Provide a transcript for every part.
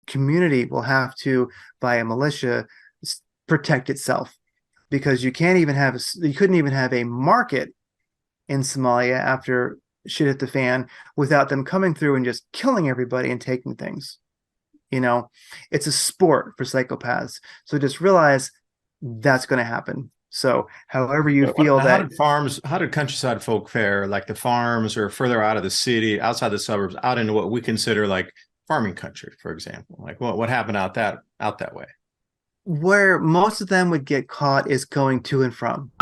community will have to, by a militia, protect itself, because you couldn't even have a market in Somalia after shit hit the fan without them coming through and just killing everybody and taking things. It's a sport for psychopaths. So just realize that's going to happen. So however you feel that. How did countryside folk fare, like the farms or further out of the city, outside the suburbs, out into what we consider like farming country, for example? Like what happened out that way? Where most of them would get caught is going to and from.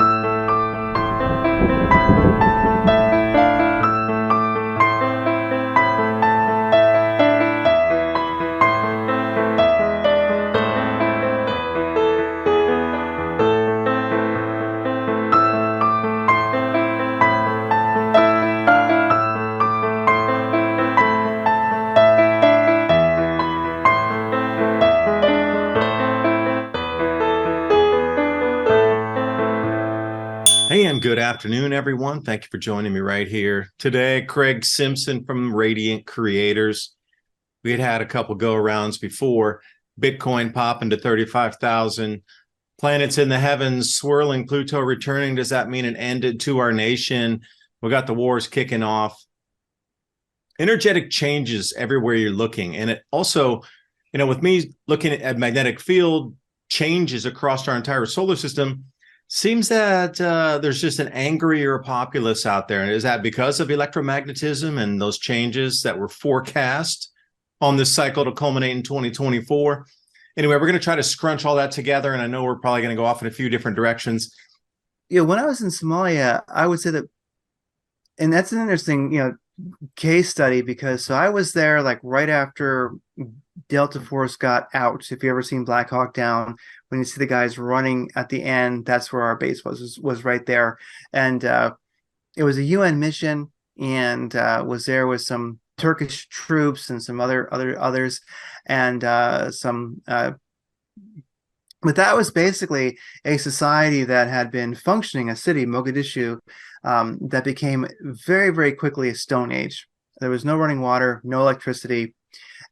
And good afternoon, everyone. Thank you for joining me right here today. Craig Simpson from Radiant Creators. We had a couple go-arounds before. Bitcoin popping to 35,000. Planets in the heavens swirling. Pluto returning. Does that mean an end to our nation? We got the wars kicking off. Energetic changes everywhere you're looking. And it also, with me looking at magnetic field changes across our entire solar system, seems that there's just an angrier populace out there. And is that because of electromagnetism and those changes that were forecast on this cycle to culminate in 2024? Anyway, we're going to try to scrunch all that together. And I know we're probably going to go off in a few different directions. When I was in Somalia, I would say that, and that's an interesting, case study, because so I was there like right after Delta Force got out. If you ever seen Black Hawk Down, when you see the guys running at the end, that's where our base was right there. And it was a UN mission, and was there with some Turkish troops and some others, and but that was basically a society that had been functioning, a city, Mogadishu, that became very, very quickly a Stone Age. There was no running water, no electricity.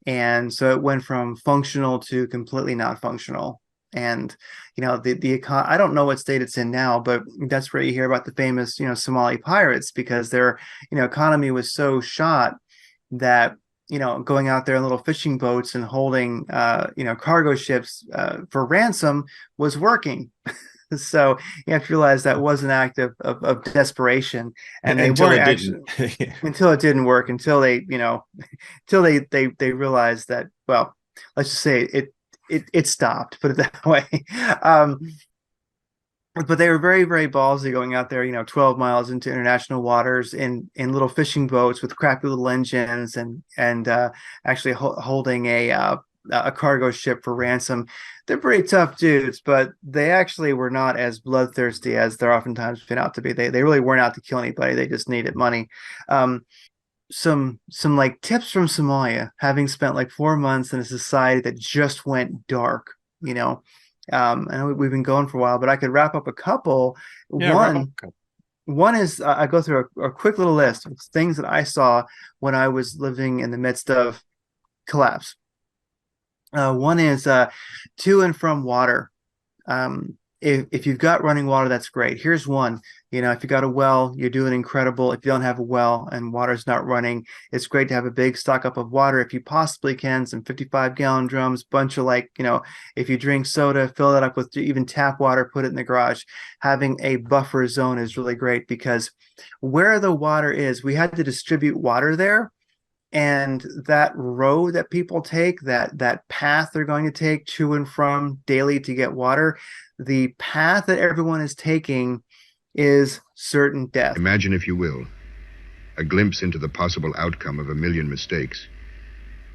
And so it went from functional to completely not functional. And, I don't know what state it's in now, but that's where you hear about the famous, Somali pirates, because their, economy was so shot that, going out there in little fishing boats and holding, cargo ships for ransom was working. So you have to realize that was an act of desperation, and they weren't actually until it didn't work, until they they realized that, well, let's just say it stopped, put it that way. But they were very, very ballsy going out there, 12 miles into international waters in little fishing boats with crappy little engines, and actually holding a cargo ship for ransom. They're pretty tough dudes, but they actually were not as bloodthirsty as they're oftentimes been out to be. They really weren't out to kill anybody. They just needed money. Some like tips from Somalia, having spent like 4 months in a society that just went dark. I know we've been going for a while, but I could wrap up a couple. Yeah, One is I go through a quick little list of things that I saw when I was living in the midst of collapse. One is to and from water. If you've got running water, that's great. Here's one. If you got a well, you're doing incredible. If you don't have a well and water's not running, it's great to have a big stock up of water if you possibly can. Some 55-gallon drums, bunch of if you drink soda, fill that up with even tap water, put it in the garage. Having a buffer zone is really great, because where the water is, we had to distribute water there. And that road that people take, that path they're going to take to and from daily to get water, the path that everyone is taking is certain death. Imagine, if you will, a glimpse into the possible outcome of a million mistakes.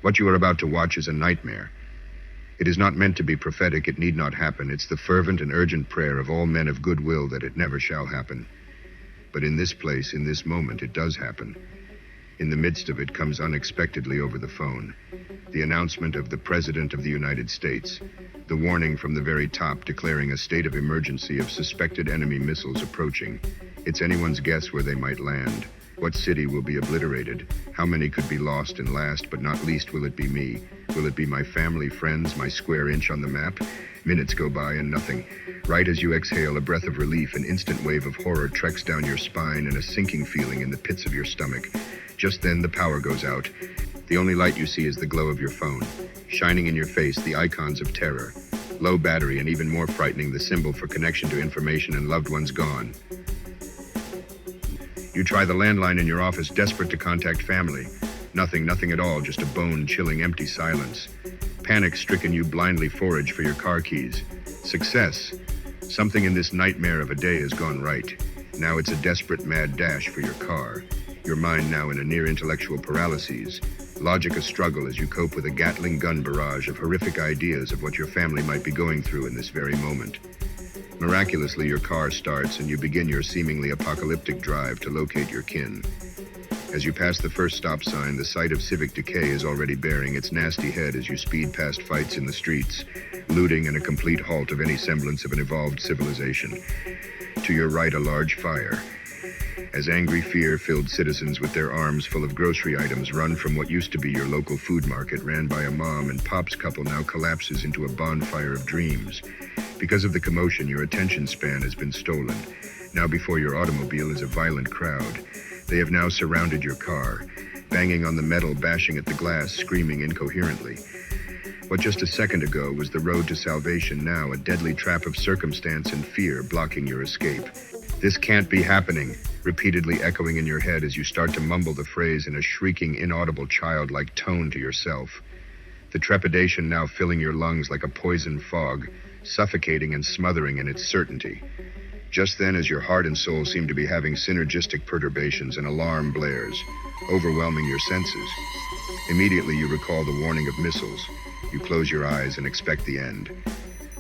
What you are about to watch is a nightmare. It is not meant to be prophetic. It need not happen. It's the fervent and urgent prayer of all men of goodwill that it never shall happen. But in this place, in this moment, it does happen. In the midst of it comes unexpectedly over the phone the announcement of the President of the United States, the warning from the very top declaring a state of emergency of suspected enemy missiles approaching. It's anyone's guess where they might land. What city will be obliterated? How many could be lost? And last but not least, will it be me? Will it be my family, friends, my square inch on the map? Minutes go by and nothing. Right as you exhale a breath of relief, an instant wave of horror treks down your spine and a sinking feeling in the pits of your stomach. Just then, the power goes out. The only light you see is the glow of your phone. Shining in your face, the icons of terror. Low battery, and even more frightening, the symbol for connection to information and loved ones gone. You try the landline in your office, desperate to contact family. Nothing at all, just a bone-chilling empty silence. Panic-stricken, you blindly forage for your car keys. Success. Something in this nightmare of a day has gone right. Now it's a desperate mad dash for your car. Your mind now in a near intellectual paralysis. Logic a struggle as you cope with a Gatling gun barrage of horrific ideas of what your family might be going through in this very moment. Miraculously, your car starts and you begin your seemingly apocalyptic drive to locate your kin. As you pass the first stop sign, the sight of civic decay is already bearing its nasty head as you speed past fights in the streets, looting, and a complete halt of any semblance of an evolved civilization. To your right, a large fire. As angry, fear-filled citizens with their arms full of grocery items run from what used to be your local food market ran by a mom and pop's couple now collapses into a bonfire of dreams. Because of the commotion, your attention span has been stolen. Now before your automobile is a violent crowd. They have now surrounded your car, banging on the metal, bashing at the glass, screaming incoherently. What just a second ago was the road to salvation, now a deadly trap of circumstance and fear blocking your escape. This can't be happening, repeatedly echoing in your head as you start to mumble the phrase in a shrieking, inaudible, childlike tone to yourself. The trepidation now filling your lungs like a poison fog, suffocating and smothering in its certainty. Just then, as your heart and soul seem to be having synergistic perturbations, an alarm blares, overwhelming your senses. Immediately, you recall the warning of missiles. You close your eyes and expect the end.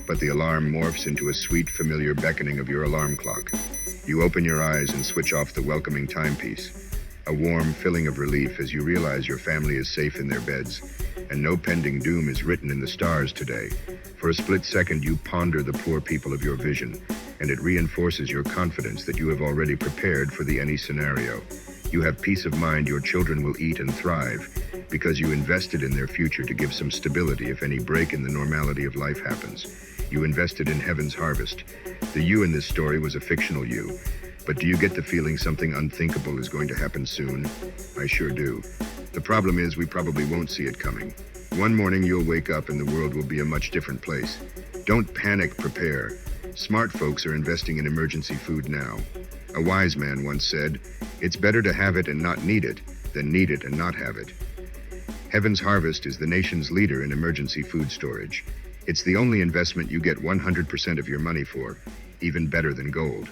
But the alarm morphs into a sweet, familiar beckoning of your alarm clock. You open your eyes and switch off the welcoming timepiece. A warm filling of relief as you realize your family is safe in their beds, and no pending doom is written in the stars today. For a split second, you ponder the poor people of your vision, and it reinforces your confidence that you have already prepared for the any scenario. You have peace of mind your children will eat and thrive, because you invested in their future to give some stability if any break in the normality of life happens. You invested in heaven's harvest. The you in this story was a fictional you. But do you get the feeling something unthinkable is going to happen soon? I sure do. The problem is we probably won't see it coming. One morning you'll wake up and the world will be a much different place. Don't panic, prepare. Smart folks are investing in emergency food now. A wise man once said, "It's better to have it and not need it than need it and not have it." Heaven's Harvest is the nation's leader in emergency food storage. It's the only investment you get 100% of your money for, even better than gold.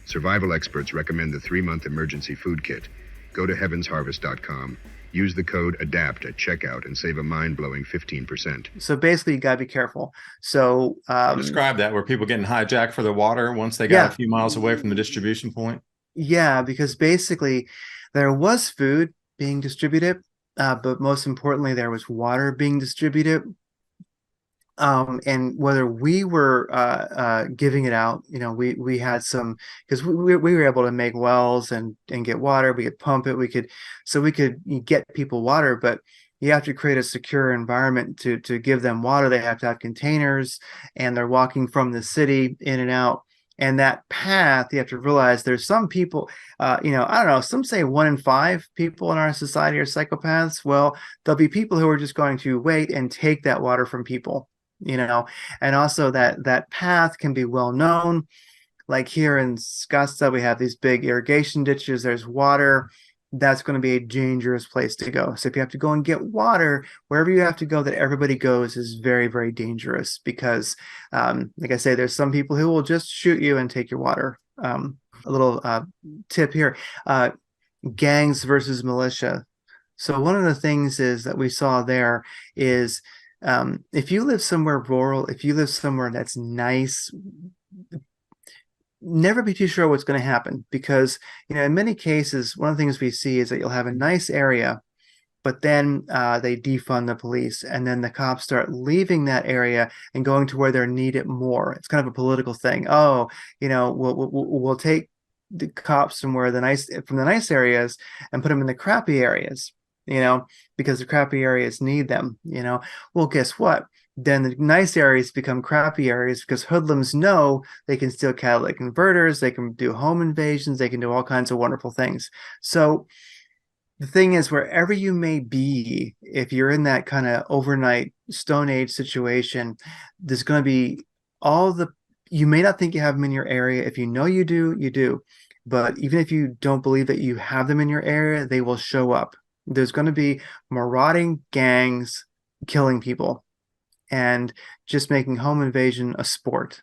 Survival experts recommend the 3-month emergency food kit. Go to heavensharvest.com. Use the code ADAPT at checkout and save a mind-blowing 15%. So basically, you got to be careful. So describe that. Were people getting hijacked for their water once they got a few miles away from the distribution point? Yeah, because basically there was food being distributed, but most importantly, there was water being distributed. And whether we were giving it out, we had some, because we were able to make wells and get water. We could pump it. We could get people water, but you have to create a secure environment to give them water. They have to have containers, and they're walking from the city in and out. And that path, you have to realize there's some people, I don't know, some say 1 in 5 people in our society are psychopaths. Well, there'll be people who are just going to wait and take that water from people. And also that path can be well known. Like here in Scottsdale, we have these big irrigation ditches. There's water. That's going to be a dangerous place to go. So if you have to go and get water, wherever you have to go that everybody goes is very, very dangerous because, like I say, there's some people who will just shoot you and take your water. A little tip here, gangs versus militia. So one of the things is that we saw there is if you live somewhere rural, if you live somewhere that's nice, never be too sure what's going to happen because, in many cases, one of the things we see is that you'll have a nice area, but then they defund the police and then the cops start leaving that area and going to where they're needed more. It's kind of a political thing. Oh, we'll take the cops from the nice areas and put them in the crappy areas. because the crappy areas need them. Well, guess what? Then the nice areas become crappy areas because hoodlums know they can steal catalytic converters, they can do home invasions, they can do all kinds of wonderful things. So the thing is, wherever you may be, if you're in that kind of overnight Stone Age situation, there's going to be all the, you may not think you have them in your area. If you know you do, you do. But even if you don't believe that you have them in your area, they will show up. There's going to be marauding gangs killing people and just making home invasion a sport.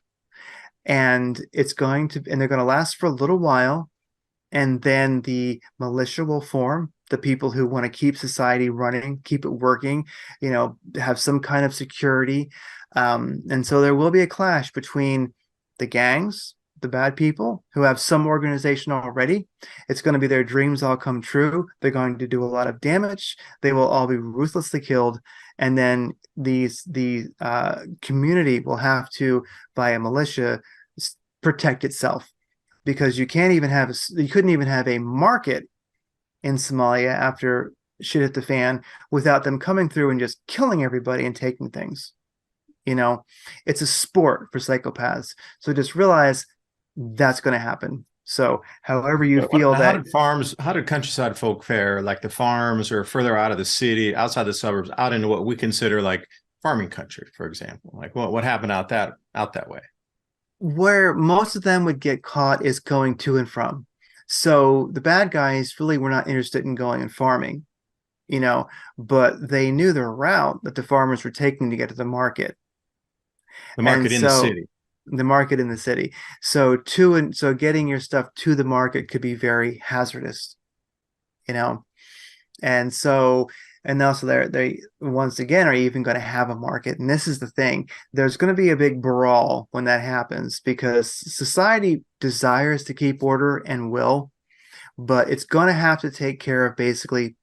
And and they're going to last for a little while, and then the militia will form, the people who want to keep society running, keep it working, have some kind of security. And so there will be a clash between the gangs, the bad people who have some organization already. It's going to be their dreams all come true. They're going to do a lot of damage. They will all be ruthlessly killed. And then the community will have to, by a militia, protect itself, because you couldn't even have a market in Somalia after shit hit the fan without them coming through and just killing everybody and taking things. It's a sport for psychopaths. So just realize that's going to happen. So however you feel how did countryside folk fare, like the farms or further out of the city, outside the suburbs, out into what we consider like farming country, for example? Like what happened out that way? Where most of them would get caught is going to and from. So the bad guys really were not interested in going and farming, but they knew the route that the farmers were taking to get to the market. The market in the city. The market in the city. So getting your stuff to the market could be very hazardous, and so, and also they once again are even going to have a market. And this is the thing. There's going to be a big brawl when that happens, because society desires to keep order and will, but it's going to have to take care of basically,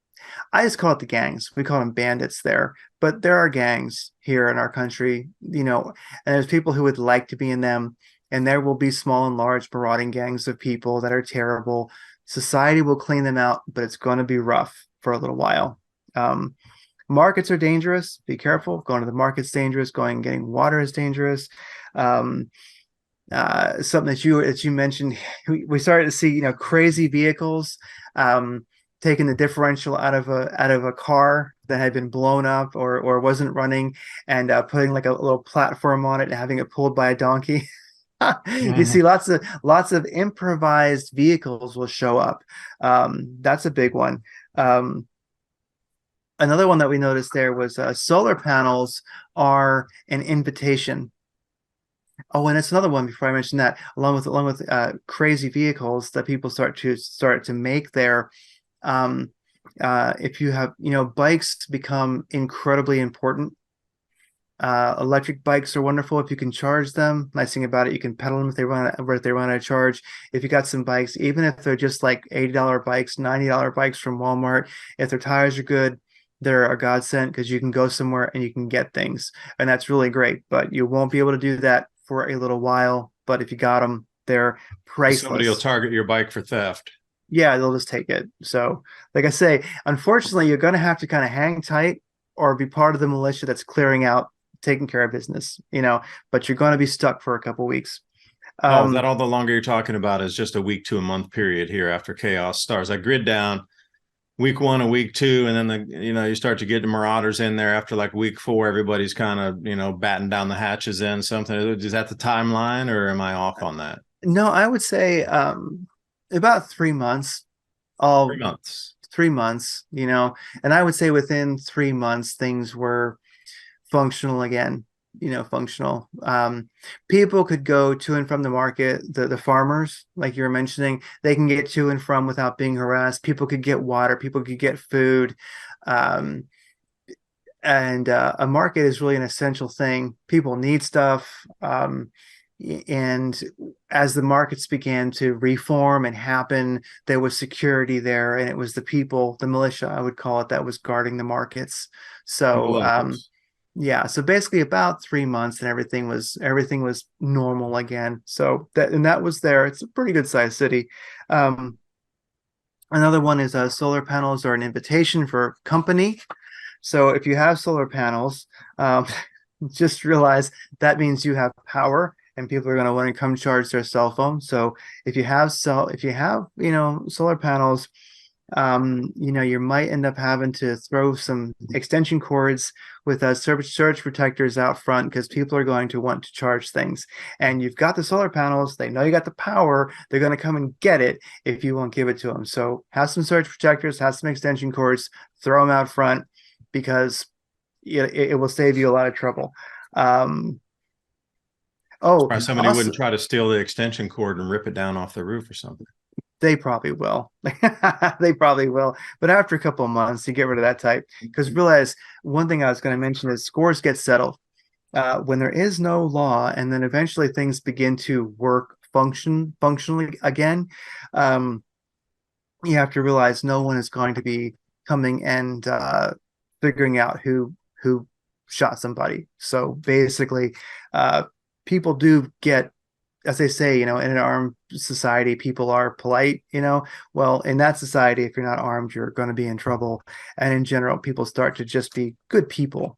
I just call it the gangs. We call them bandits there, but there are gangs here in our country, and there's people who would like to be in them, and there will be small and large marauding gangs of people that are terrible. Society will clean them out, but it's going to be rough for a little while. Markets are dangerous. Be careful. Going to the market's dangerous. Going and getting water is dangerous. Something that you mentioned, we started to see, crazy vehicles, taking the differential out of a car that had been blown up or wasn't running, and putting like a little platform on it and having it pulled by a donkey. You see lots of improvised vehicles will show up. That's a big one. Another one that we noticed there was solar panels are an invitation. Oh, and it's another one before I mention that, along with crazy vehicles that people start to make there. If you have, bikes become incredibly important. Electric bikes are wonderful if you can charge them. Nice thing about it, you can pedal them if they run out of charge. If you got some bikes, even if they're just like $80 bikes, $90 bikes from Walmart, if their tires are good, they're a godsend, because you can go somewhere and you can get things, and that's really great. But you won't be able to do that for a little while. But if you got them, they're priceless. Somebody will target your bike for theft. Yeah, they'll just take it. So, like I say, unfortunately, you're going to have to kind of hang tight or be part of the militia that's clearing out, taking care of business, but you're going to be stuck for a couple weeks. Is that all the longer you're talking about is just a week to a month period here after chaos starts? I grid down week 1 and week 2, and then you start to get the marauders in there after like week 4. Everybody's kind of batting down the hatches in something. Is that the timeline, or am I off on that? No, I would say about 3 months. 3 months. 3 months, and I would say within 3 months things were functional again. Functional. People could go to and from the market. The farmers, like you were mentioning, they can get to and from without being harassed. People could get water. People could get food. And a market is really an essential thing. People need stuff. And as the markets began to reform and happen, there was security there, and it was the people, the militia, I would call it, that was guarding the markets. So yeah, so basically about 3 months, and everything was normal again. So that was there. It's a pretty good sized city. Another one is solar panels are an invitation for company. So if you have solar panels, um, just realize that means you have power, and people are going to want to come charge their cell phone. So if you have solar panels, you might end up having to throw some extension cords with surge protectors out front, because people are going to want to charge things. And you've got the solar panels, they know you got the power, they're going to come and get it if you won't give it to them. So have some surge protectors, have some extension cords, throw them out front, because it will save you a lot of trouble. Um, oh, Or somebody also, wouldn't try to steal the extension cord and rip it down off the roof or something. they probably will. They probably will. But after a couple of months, you get rid of that type. Because realize one thing I was going to mention is scores get settled when there is no law, and then eventually things begin to functionally again. Um, you have to realize no one is going to be coming and figuring out who shot somebody. So basically, people do get, as they say, in an armed society, people are polite. Well, in that society, if you're not armed, you're going to be in trouble. And in general, people start to just be good people,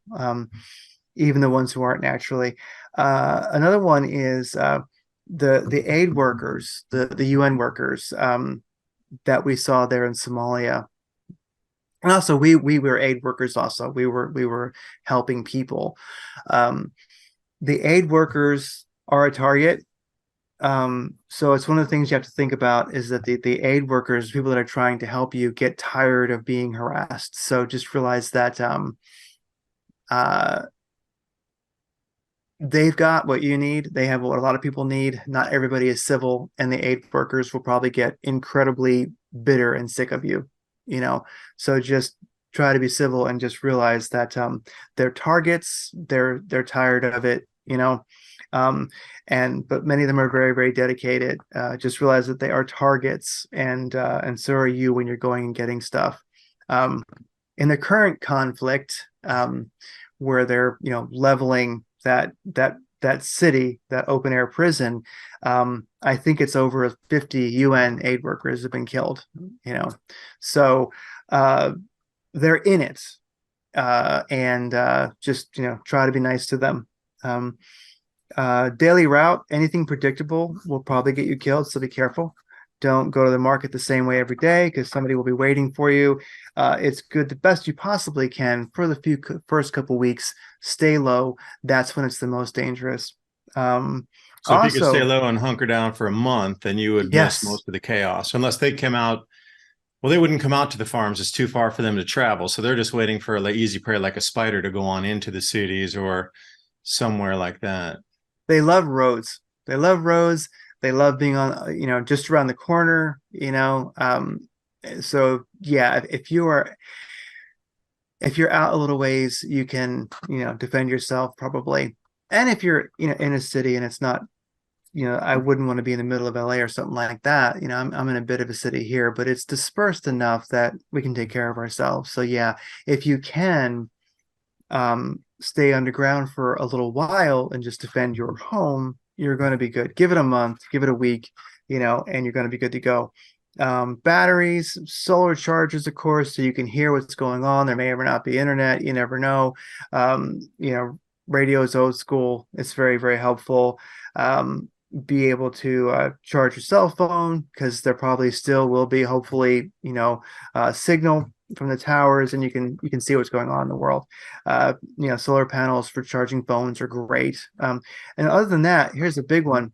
even the ones who aren't naturally. Another one is the aid workers, the UN workers that we saw there in Somalia. And also, we were aid workers. Also, we were helping people. Um, the aid workers are a target. So it's one of the things you have to think about, is that the aid workers, people that are trying to help you, get tired of being harassed. So just realize that uh, they've got what you need. They have what a lot of people need. Not everybody is civil, and the aid workers will probably get incredibly bitter and sick of you. You know, so just try to be civil, and just realize that they're targets. They're tired of it. Um, but many of them are very, very dedicated. Just realize that they are targets, and so are you when you're going and getting stuff. Um, in the current conflict, where they're leveling that city, that open air prison, I think it's over 50 UN aid workers have been killed. So uh, they're in it, and just try to be nice to them. Daily route, anything predictable will probably get you killed, so be careful. Don't go to the market the same way every day, because somebody will be waiting for you. It's good, the best you possibly can, for the first couple weeks, stay low. That's when it's the most dangerous. So if you could stay Also, low and hunker down for a month, then you would miss yes, most of the chaos, unless they come out. Well, they wouldn't come out to the farms. It's too far for them to travel. So they're just waiting for like easy prey, like a spider, to go on into the cities or somewhere like that. they love roads. They love roads. They love being on, just around the corner. So yeah, if you're out a little ways, you can, defend yourself probably. And if you're, in a city and it's not, I wouldn't want to be in the middle of LA or something like that. I'm in a bit of a city here, but it's dispersed enough that we can take care of ourselves. So yeah, if you can stay underground for a little while and just defend your home, you're going to be good. Give it a month, give it a week, and you're going to be good to go. Batteries, solar chargers, of course, so you can hear what's going on. There may or may not be internet. You never know. Radio is old school. It's very, very helpful. Be able to charge your cell phone, because there probably still will be, hopefully, signal from the towers, and you can see what's going on in the world. Solar panels for charging phones are great. And other than that, here's a big one: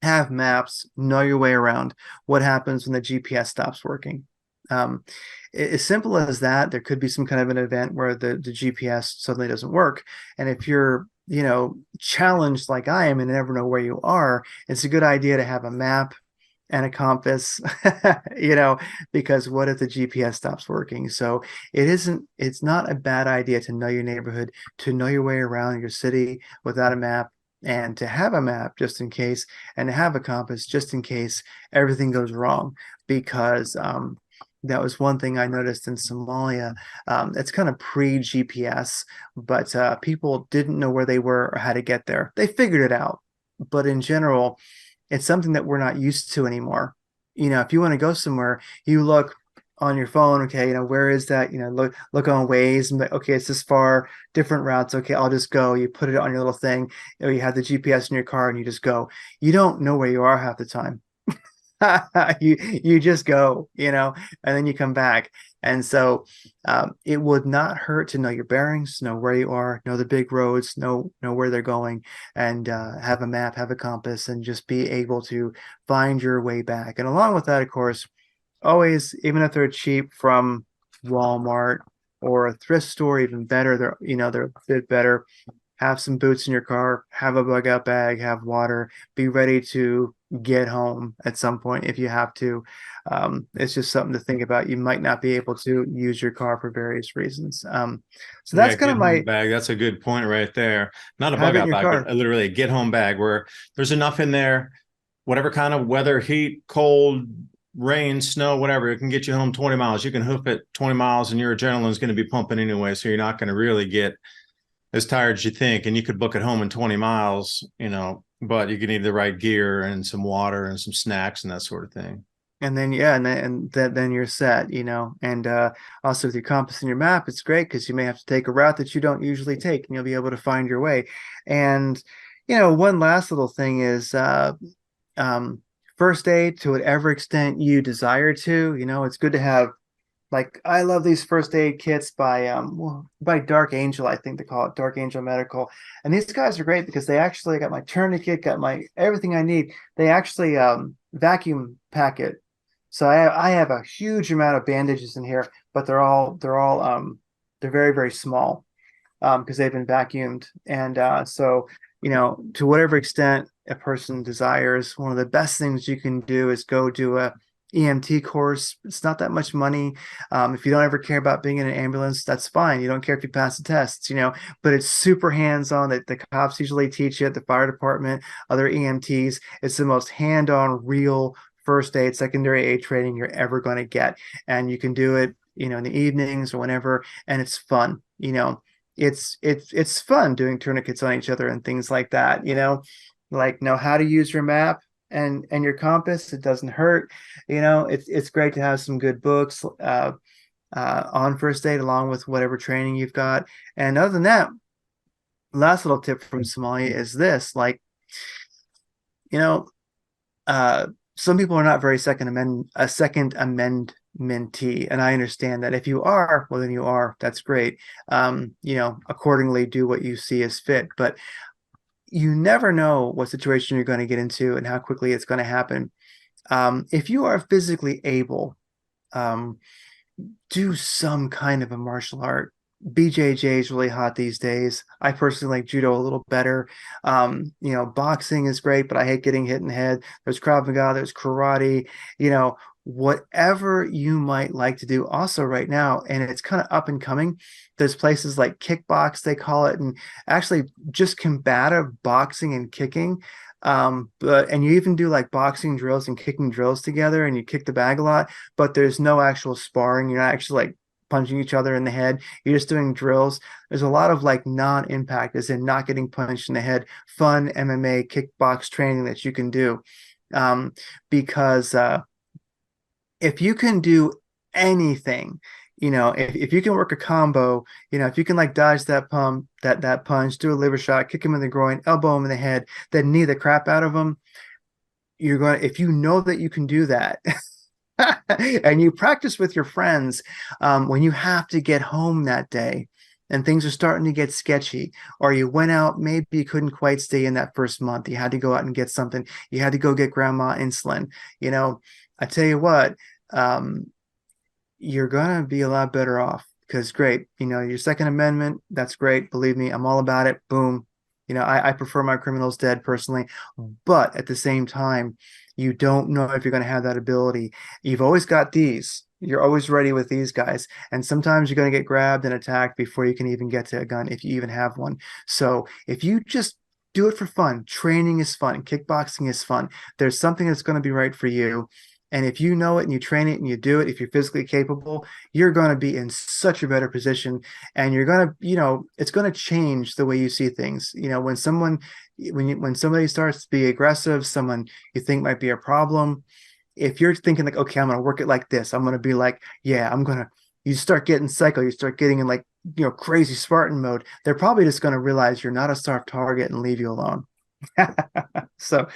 have maps, know your way around. What happens when the GPS stops working? Um, as simple as that. There could be some kind of an event where the GPS suddenly doesn't work. And if you're, challenged like I am and never know where you are, it's a good idea to have a map and a compass, because what if the GPS stops working? So it's not a bad idea to know your neighborhood, to know your way around your city without a map, and to have a map just in case, and to have a compass just in case everything goes wrong. Because that was one thing I noticed in Somalia. It's kind of pre-GPS, but people didn't know where they were or how to get there. They figured it out, but in general, it's something that we're not used to anymore. if you want to go somewhere, you look on your phone, okay, where is that? Look on Waze and okay, it's this far, different routes. Okay, I'll just go. You put it on your little thing, or you have the GPS in your car and you just go. You don't know where you are half the time. You just go, and then you come back. And so it would not hurt to know your bearings, know where you are, know the big roads, know where they're going, and have a map, have a compass, and just be able to find your way back. And along with that, of course, always, even if they're cheap from Walmart or a thrift store, even better, they're a bit better. Have some boots in your car, have a bug out bag, have water, be ready to get home at some point if you have to. It's just something to think about. You might not be able to use your car for various reasons. So Yeah, that's kind get of home my bag. That's a good point right there. Not a have bug it in out your bag, but car. literally a get home bag where there's enough in there, whatever kind of weather, heat, cold, rain, snow, whatever, it can get you home 20 miles. You can hoof it 20 miles and your adrenaline's going to be pumping anyway. So you're not going to really get as tired as you think. And you could book it home in 20 miles, but you can need the right gear and some water and some snacks and that sort of thing. And then yeah, then you're set, And also with your compass and your map, it's great because you may have to take a route that you don't usually take, and you'll be able to find your way. And one last little thing is um, first aid to whatever extent you desire to. It's good to have, like, I love these first aid kits by Dark Angel, I think they call it Dark Angel Medical. And these guys are great because they actually got my tourniquet, got my everything I need. They actually vacuum pack it. So I have a huge amount of bandages in here, but they're very, very small because they've been vacuumed. And so, to whatever extent a person desires, one of the best things you can do is go do a EMT course. It's not that much money. If you don't ever care about being in an ambulance, that's fine. You don't care if you pass the tests, but it's super hands-on. That the cops usually teach you at the fire department, other EMTs. It's the most hand-on, real first aid, secondary aid training you're ever going to get. And you can do it, in the evenings or whenever, and it's fun. It's fun doing tourniquets on each other and things like that, like know how to use your map and your compass. It doesn't hurt. It's great to have some good books on first aid along with whatever training you've got. And other than that, last little tip from Somalia is this, like, you know, some people are not very second amendmentee, and I understand that. If you are, well, then you are. That's great. Accordingly, do what you see as fit. But you never know what situation you're going to get into and how quickly it's going to happen. If you are physically able, um, do some kind of a martial art. BJJ is really hot these days. I personally like judo a little better. Boxing is great, but I hate getting hit in the head. There's Krav Maga, there's karate, whatever you might like to do. Also, right now, and it's kind of up and coming, there's places like kickbox, they call it, and actually just combative boxing and kicking. And you even do like boxing drills and kicking drills together, and you kick the bag a lot, but there's no actual sparring. You're not actually like punching each other in the head. You're just doing drills. There's a lot of like non-impact, as in not getting punched in the head, fun MMA kickbox training that you can do. Because if you can do anything, if you can work a combo, if you can like dodge that punch, do a liver shot, kick him in the groin, elbow him in the head, then knee the crap out of him, if you know that you can do that, and you practice with your friends, when you have to get home that day and things are starting to get sketchy, or you went out, maybe you couldn't quite stay in that first month, you had to go out and get something, you had to go get grandma insulin, I tell you what, you're gonna be a lot better off, because great, your Second Amendment, that's great, believe me, I'm all about it. Boom. I prefer my criminals dead personally, but at the same time, you don't know if you're going to have that ability. You've always got these. You're always ready with these guys. And sometimes you're going to get grabbed and attacked before you can even get to a gun, if you even have one. So if you just do it for fun, training is fun, kickboxing is fun, there's something that's going to be right for you. And if you know it and you train it and you do it, if you're physically capable, you're going to be in such a better position. And you're going to, it's going to change the way you see things. When somebody starts to be aggressive, someone you think might be a problem, if you're thinking like, okay, I'm gonna work it like this, I'm gonna be like, yeah, you start getting psycho, you start getting in like, crazy Spartan mode. They're probably just gonna realize you're not a soft target and leave you alone. So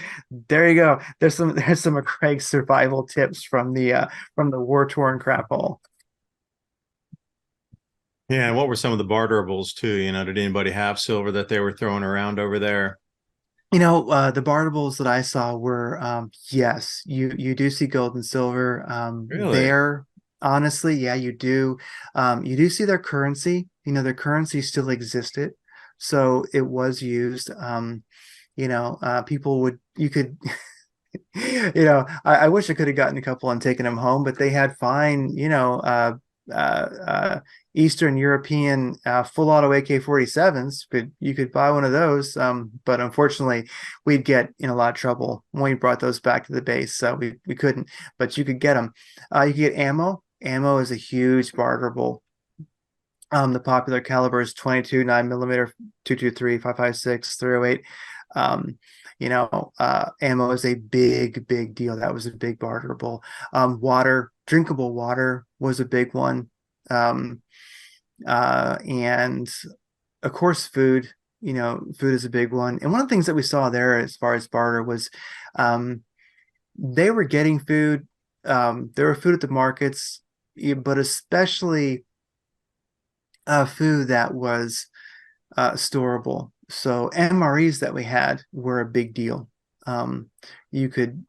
there you go. There's some of Craig's survival tips from the war torn crap hole. Yeah, and what were some of the barterables too? Did anybody have silver that they were throwing around over there? The bartables that I saw were, yes, you do see gold and silver Really? there. Honestly, yeah, you do. You do see their currency. Their currency still existed, so it was used. People would you could I wish I could have gotten a couple and taken them home, but they had fine, uh, uh, Eastern European full auto AK-47s. You could buy one of those, but unfortunately, we'd get in a lot of trouble when we brought those back to the base, so we couldn't. But you could get them. You could get ammo. Ammo is a huge barterable. The popular caliber is 22, 9 millimeter, 223, 5.56, 308. Ammo is a big, big deal. That was a big barterable. Water, drinkable water was a big one. Um, and of course, food. Food is a big one. And one of the things that we saw there as far as barter was, um, they were getting food. There were food at the markets, but especially food that was storable. So MREs that we had were a big deal. You could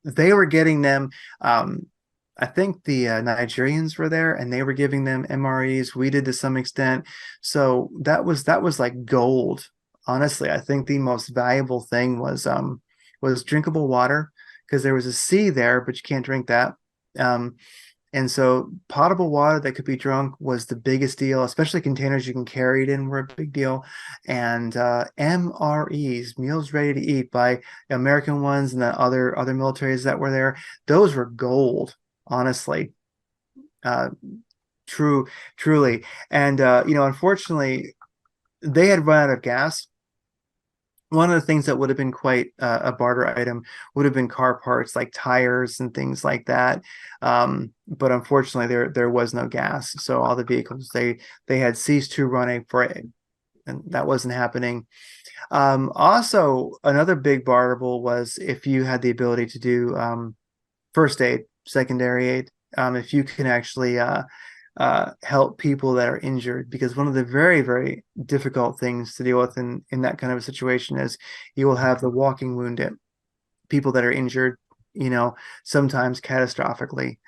They were getting them. I think the Nigerians were there, and they were giving them MREs. We did to some extent. So that was like gold. Honestly, I think the most valuable thing was drinkable water, because there was a sea there, but you can't drink that. Um, and so potable water that could be drunk was the biggest deal, especially containers you can carry it in were a big deal. And MREs, meals ready to eat, by American ones and the other militaries that were there, those were gold, honestly. Uh, truly. And unfortunately, they had run out of gas. One of the things that would have been quite a barter item would have been car parts like tires and things like that. But unfortunately, there was no gas, so all the vehicles they had ceased to running for it, and that wasn't happening. Also, another big barterable was if you had the ability to do first aid, secondary aid. If you can actually help people that are injured, because one of the very, very difficult things to deal with in that kind of a situation is you will have the walking wounded, people that are injured, sometimes catastrophically,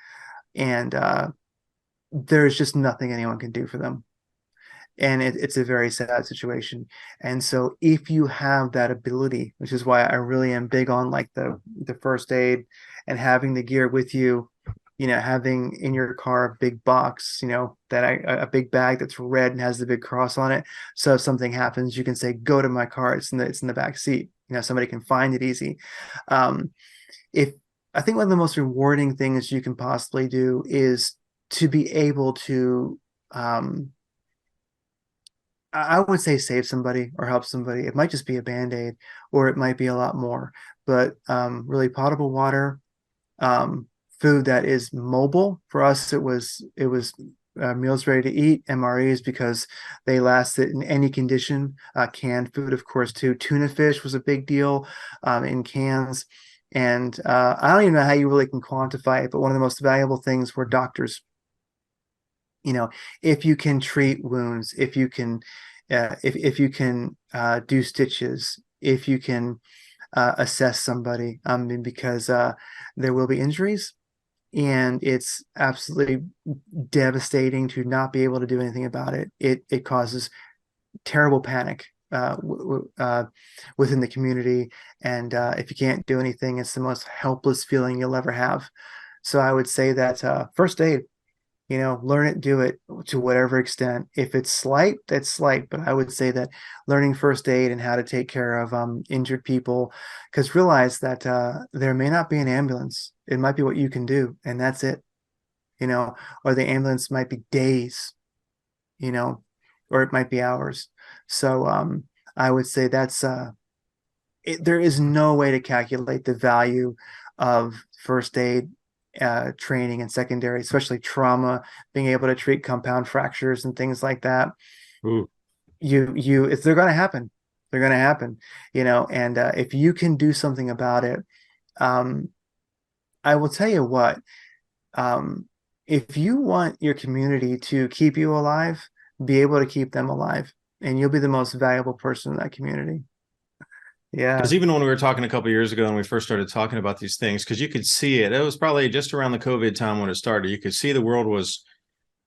and there's just nothing anyone can do for them. And it's a very sad situation. And so if you have that ability, which is why I really am big on like the first aid and having the gear with you, having in your car a big box, a big bag that's red and has the big cross on it. So if something happens, you can say, go to my car. It's in the back seat. Somebody can find it easy. Um, if I think one of the most rewarding things you can possibly do is to be able to, I would say, save somebody or help somebody. It might just be a band-aid, or it might be a lot more. But really, potable water, um, food that is mobile. For us, it was meals ready to eat, MREs, because they lasted in any condition. Canned food, of course, too. Tuna fish was a big deal in cans. And I don't even know how you really can quantify it, but one of the most valuable things were doctors. If you can treat wounds, if you can do stitches, if you can assess somebody, because there will be injuries, and it's absolutely devastating to not be able to do anything about it. It causes terrible panic within the community, and if you can't do anything, it's the most helpless feeling you'll ever have. So I would say that first aid, learn it, do it to whatever extent. If it's slight, that's slight. But I would say that learning first aid and how to take care of injured people, because realize that there may not be an ambulance. It might be what you can do, and that's it. Or the ambulance might be days, you know, or it might be hours. So I would say that's there is no way to calculate the value of first aid training and secondary, especially trauma, being able to treat compound fractures and things like that. Ooh. If they're going to happen, they're going to happen, and if you can do something about it, um, I will tell you what, if you want your community to keep you alive, be able to keep them alive, and you'll be the most valuable person in that community. Yeah. Because even when we were talking a couple of years ago and we first started talking about these things, because you could see it, it was probably just around the COVID time when it started. You could see the world was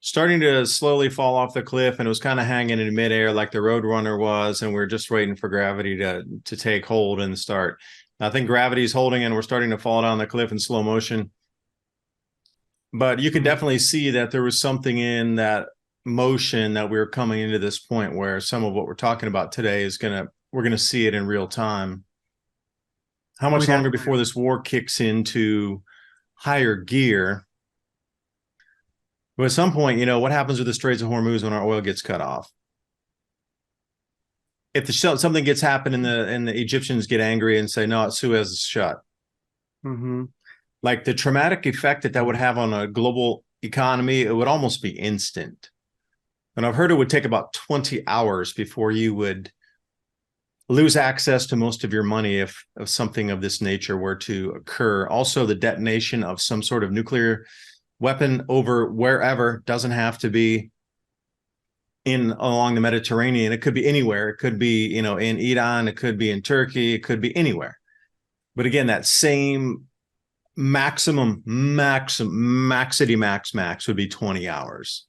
starting to slowly fall off the cliff, and it was kind of hanging in midair like the Roadrunner was, and we are just waiting for gravity to take hold and start. I think gravity's holding, and we're starting to fall down the cliff in slow motion. But you could definitely see that there was something in that motion that we were coming into this point where some of what we're talking about today we're gonna see it in real time. How much longer before this war kicks into higher gear? But at some point, what happens with the Straits of Hormuz when our oil gets cut off? If something gets happened and the Egyptians get angry and say, no, Suez is shut. Mm-hmm. Like the traumatic effect that would have on a global economy, it would almost be instant. And I've heard it would take about 20 hours before you would lose access to most of your money if something of this nature were to occur. Also, the detonation of some sort of nuclear weapon over wherever doesn't have to be along the Mediterranean. It could be anywhere. It could be, in Iran. It could be in Turkey. It could be anywhere. But again, that same maximum max would be 20 hours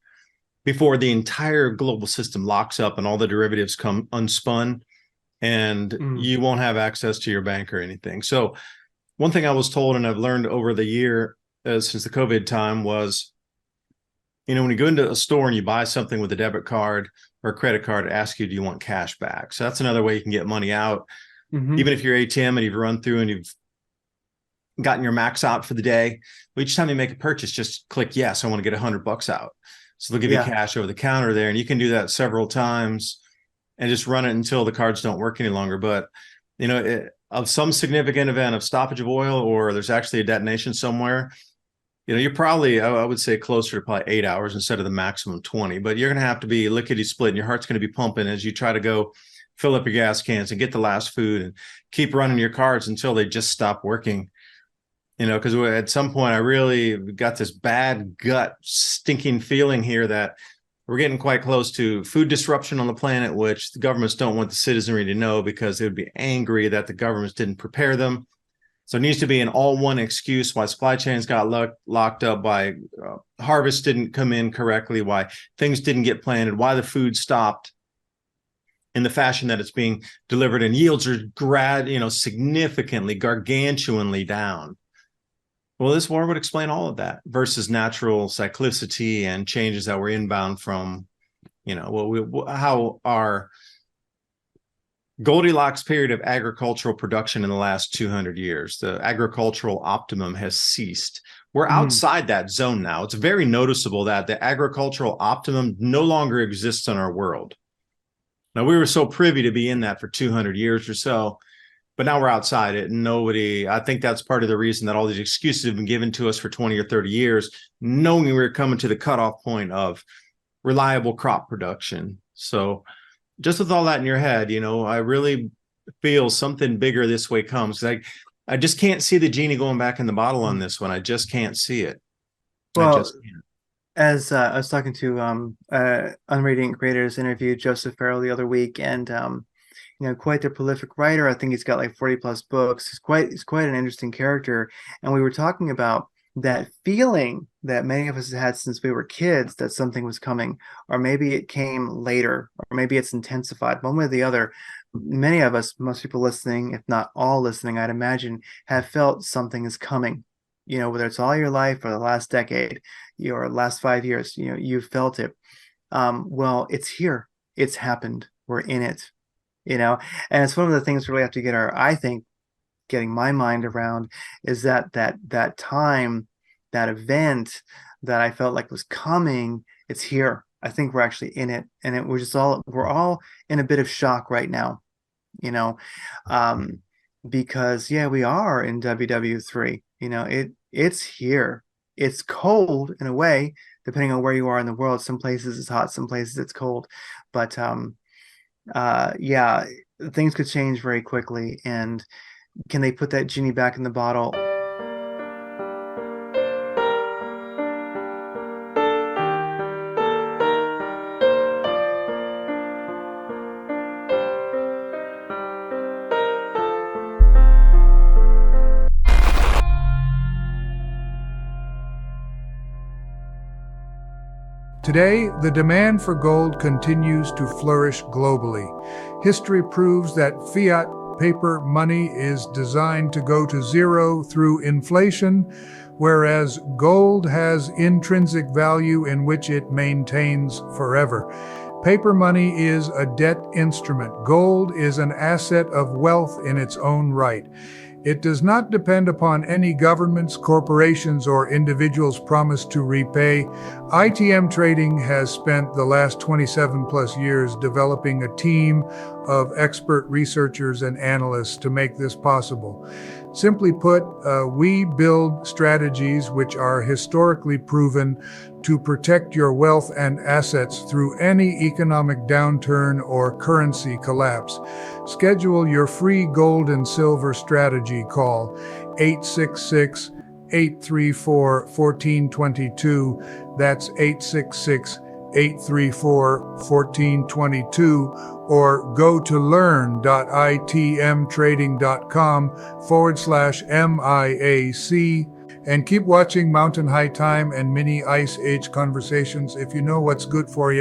before the entire global system locks up and all the derivatives come unspun, and you won't have access to your bank or anything. So one thing I was told, and I've learned over the year since the COVID time, was, when you go into a store and you buy something with a debit card or a credit card, it asks you, do you want cash back? So that's another way you can get money out. Even if you're ATM and you've run through and you've gotten your max out for the day, well, each time you make a purchase, just click yes, I want to get $100 out. So they'll give you cash over the counter there, and you can do that several times and just run it until the cards don't work any longer. But of some significant event of stoppage of oil, or there's actually a detonation somewhere, you're probably, I would say, closer to probably 8 hours instead of the maximum 20. But you're going to have to be lickety split, and your heart's going to be pumping as you try to go fill up your gas cans and get the last food and keep running your cards until they just stop working. Because at some point I really got this bad gut stinking feeling here that we're getting quite close to food disruption on the planet, which the governments don't want the citizenry to know because they would be angry that the governments didn't prepare them. So it needs to be an all-one excuse why supply chains got locked up, why harvest didn't come in correctly, why things didn't get planted, why the food stopped in the fashion that it's being delivered, and yields are significantly, gargantuanly down. Well, this war would explain all of that versus natural cyclicity and changes that were inbound from, how our Goldilocks period of agricultural production in the last 200 years, the agricultural optimum has ceased. We're outside that zone now. It's very noticeable that the agricultural optimum no longer exists in our world. Now, we were so privy to be in that for 200 years or so, but now we're outside it, and I think that's part of the reason that all these excuses have been given to us for 20 or 30 years, knowing we were coming to the cutoff point of reliable crop production. So just with all that in your head, I really feel something bigger this way comes. I just can't see the genie going back in the bottle on this one. I just can't see it. Well, I just can't. As I was talking to Unradiant Creators interviewed Joseph Farrell the other week, and quite the prolific writer. I think he's got like 40 plus books. He's quite an interesting character. And we were talking about that feeling that many of us had since we were kids that something was coming, or maybe it came later, or maybe it's intensified one way or the other. Many of us, most people listening, if not all listening, I'd imagine, have felt something is coming. Whether it's all your life or the last decade, or last 5 years, you've felt it. Well, it's here. It's happened. We're in it. And it's one of the things we really have to getting my mind around is that time, that event that I felt like was coming, it's here. I think we're actually in it, and we're all in a bit of shock right now. because yeah, we are in WW3. It's here. It's cold in a way, depending on where you are in the world. Some places it's hot, some places it's cold. But yeah, things could change very quickly. And can they put that genie back in the bottle? Today, the demand for gold continues to flourish globally. History proves that fiat paper money is designed to go to zero through inflation, whereas gold has intrinsic value in which it maintains forever. Paper money is a debt instrument. Gold is an asset of wealth in its own right. It does not depend upon any governments, corporations, or individuals' promise to repay. ITM Trading has spent the last 27 plus years developing a team of expert researchers and analysts to make this possible. Simply put, we build strategies which are historically proven to protect your wealth and assets through any economic downturn or currency collapse. Schedule your free gold and silver strategy call 866-834-1422. That's 866-834-1422, or go to learn.itmtrading.com/MIAC and keep watching Mountain High Time and Mini Ice Age Conversations if you know what's good for you.